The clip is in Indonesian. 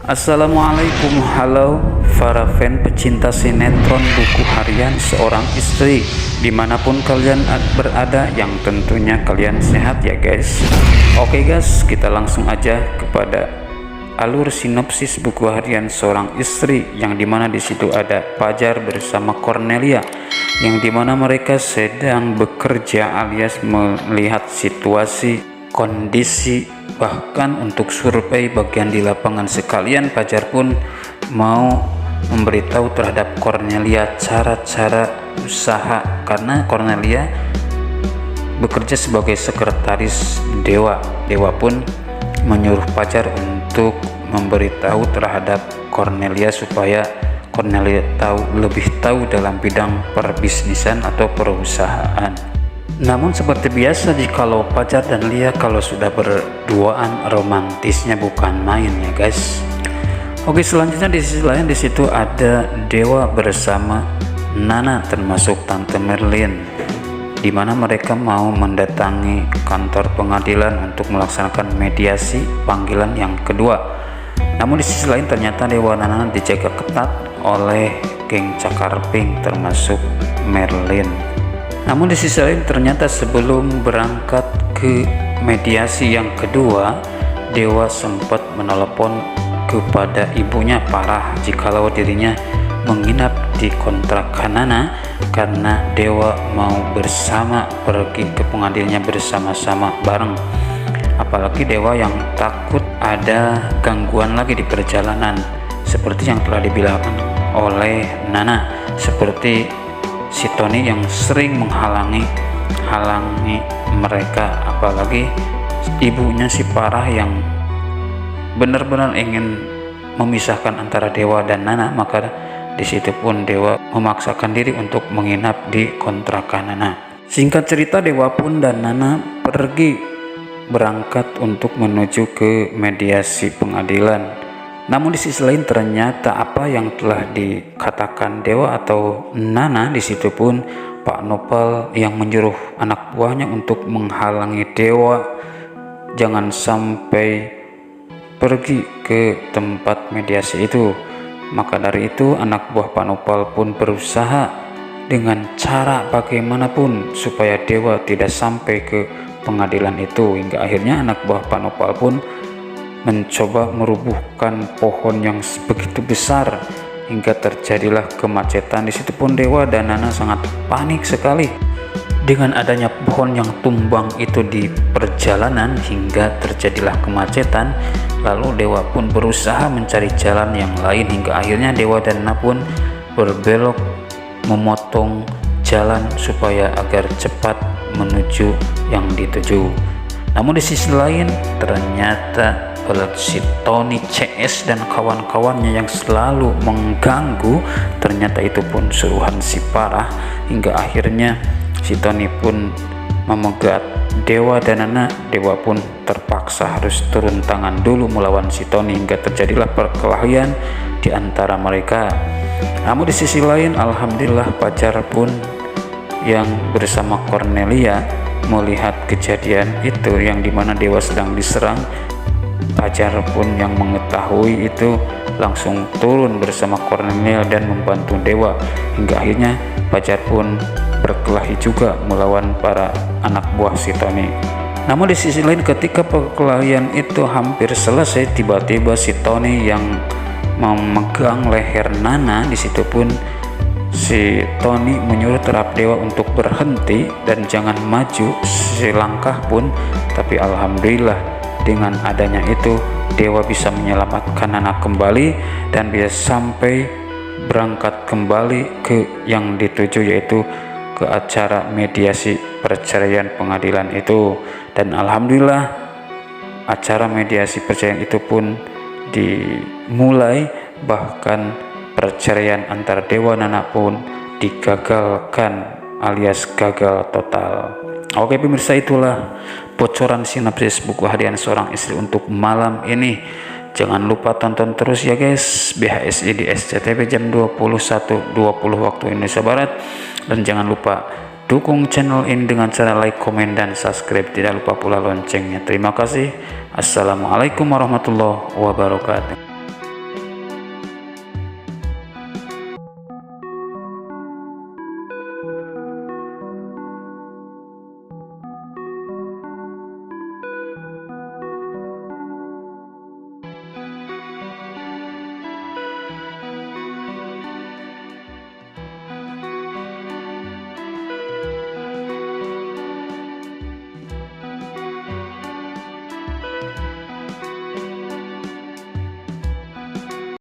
Assalamualaikum, halo para fan pecinta sinetron Buku Harian Seorang Istri dimanapun kalian berada, yang tentunya kalian sehat ya guys. Oke guys, kita langsung aja kepada alur sinopsis Buku Harian Seorang Istri, yang dimana disitu ada Fajar bersama Cornelia, yang dimana mereka sedang bekerja alias melihat situasi, kondisi, bahkan untuk survei bagian di lapangan sekalian. Fajar pun mau memberitahu terhadap Cornelia cara-cara usaha, karena Cornelia bekerja sebagai sekretaris Dewa. Dewa pun menyuruh Fajar untuk memberitahu terhadap Cornelia supaya Cornelia lebih tahu dalam bidang perbisnisan atau perusahaan. Namun seperti biasa, jikalau Fajar dan Lia kalau sudah berduaan, romantisnya bukan main ya guys. Oke, selanjutnya di sisi lain di situ ada Dewa bersama Nana termasuk Tante Merlin, dimana mereka mau mendatangi kantor pengadilan untuk melaksanakan mediasi panggilan yang kedua. Namun di sisi lain ternyata Dewa dan Nana dijaga ketat oleh geng Cakar Pink termasuk Merlin. Namun di sisi lain ternyata sebelum berangkat ke mediasi yang kedua, Dewa sempat menelepon kepada ibunya Farah jikalau dirinya menginap di kontrakan Nana, karena Dewa mau bersama pergi ke pengadilannya bersama-sama bareng. Apalagi Dewa yang takut ada gangguan lagi di perjalanan, seperti yang telah dibilang oleh Nana, seperti si Tony yang sering menghalangi mereka, apalagi ibunya si Farah yang benar-benar ingin memisahkan antara Dewa dan Nana. Maka disitu pun Dewa memaksakan diri untuk menginap di kontrakan Nana. Singkat cerita, Dewa pun dan Nana pergi berangkat untuk menuju ke mediasi pengadilan. Namun di sisi lain ternyata apa yang telah dikatakan Dewa atau Nana, di situ pun Pak Nopal yang menyuruh anak buahnya untuk menghalangi Dewa jangan sampai pergi ke tempat mediasi itu. Maka dari itu anak buah Pak Nopal pun berusaha dengan cara bagaimanapun supaya Dewa tidak sampai ke pengadilan itu, hingga akhirnya anak buah Pak Nopal pun mencoba merubuhkan pohon yang begitu besar hingga terjadilah kemacetan. Di situ pun Dewa dan Nana sangat panik sekali dengan adanya pohon yang tumbang itu di perjalanan hingga terjadilah kemacetan. Lalu Dewa pun berusaha mencari jalan yang lain hingga akhirnya Dewa dan Nana pun berbelok memotong jalan supaya agar cepat menuju yang dituju. Namun di sisi lain ternyata si Tony CS dan kawan-kawannya yang selalu mengganggu, ternyata itu pun suruhan si Farah, hingga akhirnya si Tony pun memegat Dewa dan Nana. Dewa pun terpaksa harus turun tangan dulu melawan si Tony hingga terjadilah perkelahian di antara mereka. Namun di sisi lain alhamdulillah Fajar pun yang bersama Cornelia melihat kejadian itu, yang dimana Dewa sedang diserang. Fajar pun yang mengetahui itu langsung turun bersama Cornelia dan membantu Dewa, hingga akhirnya Fajar pun berkelahi juga melawan para anak buah si Tony. Namun di sisi lain ketika perkelahian itu hampir selesai, tiba-tiba si Tony yang memegang leher Nana. Di situ pun si Tony menyuruh terhadap Dewa untuk berhenti dan jangan maju selangkah pun. Tapi alhamdulillah dengan adanya itu Dewa bisa menyelamatkan Nana kembali dan bisa sampai berangkat kembali ke yang dituju, yaitu ke acara mediasi perceraian pengadilan itu. Dan alhamdulillah acara mediasi perceraian itu pun dimulai, bahkan perceraian antara Dewa dan Nana pun digagalkan alias gagal total. Oke pemirsa, itulah bocoran sinopsis Buku Harian Seorang Istri untuk malam ini. Jangan lupa tonton terus ya guys, BHSI di SCTV jam 21.20 waktu Indonesia Barat. Dan jangan lupa dukung channel ini dengan cara like, komen, dan subscribe. Tidak lupa pula loncengnya. Terima kasih. Assalamualaikum warahmatullahi wabarakatuh.